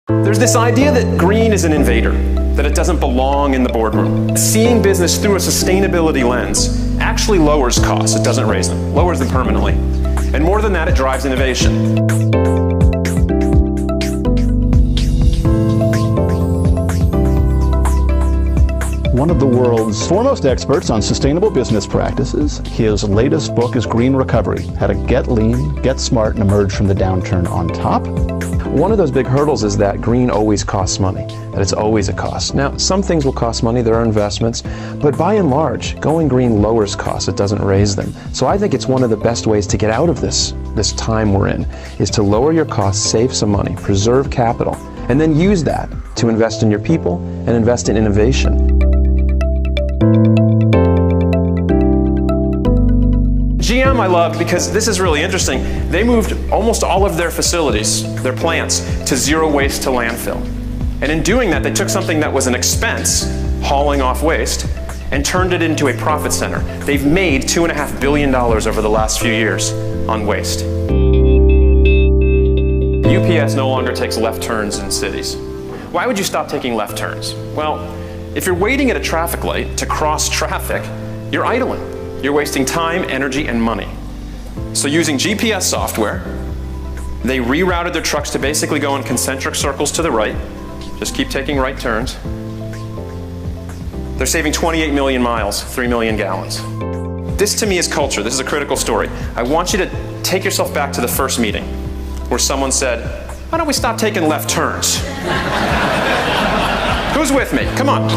There's this idea that green is an invader, that it doesn't belong in the boardroom. Seeing business through a sustainability lens actually lowers costs. It doesn't raise them, lowers them permanently. And more than that, it drives innovation. One of the world's foremost experts on sustainable business practices, his latest book is Green Recovery: How to Get Lean, Get Smart, and Emerge from the Downturn on Top. One of those big hurdles is that green always costs money, that it's always a cost. Now, some things will cost money, there are investments, but by and large, going green lowers costs, it doesn't raise them. So I think it's one of the best ways to get out of this time we're in, is to lower your costs, save some money, preserve capital, and then use that to invest in your people and invest in innovation. GM I love because this is really interesting. They moved almost all of their facilities, their plants, to zero waste to landfill. And in doing that, they took something that was an expense, hauling off waste, and turned it into a profit center. They've made $2.5 billion over the last few years on waste. UPS no longer takes left turns in cities. Why would you stop taking left turns? Well, if you're waiting at a traffic light to cross traffic, you're idling. You're wasting time, energy, and money. So using GPS software, they rerouted their trucks to basically go in concentric circles to the right. Just keep taking right turns. They're saving 28 million miles, 3 million gallons. This to me is culture. This is a critical story. I want you to take yourself back to the first meeting where someone said, why don't we stop taking left turns? Who's with me? Come on.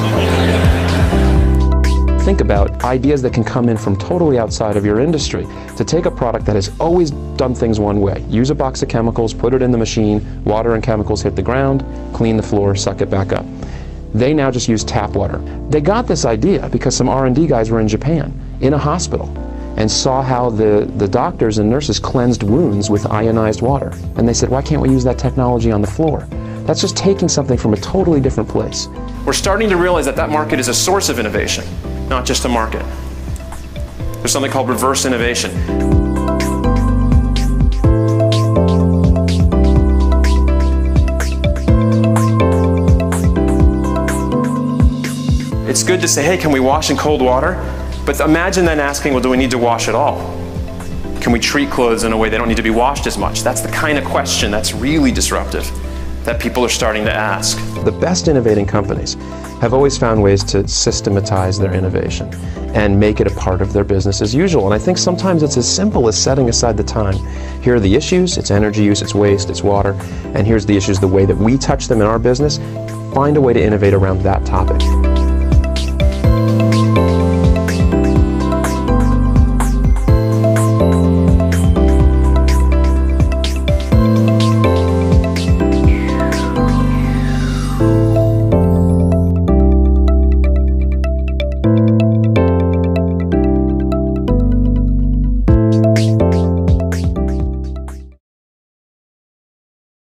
Think about ideas that can come in from totally outside of your industry. To take a product that has always done things one way, use a box of chemicals, put it in the machine, water and chemicals hit the ground, clean the floor, suck it back up. They now just use tap water. They got this idea because some R&D guys were in Japan, in a hospital, and saw how the doctors and nurses cleansed wounds with ionized water. And they said, why can't we use that technology on the floor? That's just taking something from a totally different place. We're starting to realize that that market is a source of innovation, not just a market. There's something called reverse innovation. It's good to say, hey, can we wash in cold water? But imagine then asking, well, do we need to wash at all? Can we treat clothes in a way they don't need to be washed as much? That's the kind of question that's really disruptive that people are starting to ask. The best innovating companies have always found ways to systematize their innovation and make it a part of their business as usual. And I think sometimes it's as simple as setting aside the time. Here are the issues, it's energy use, it's waste, it's water, and here's the issues, the way that we touch them in our business. Find a way to innovate around that topic.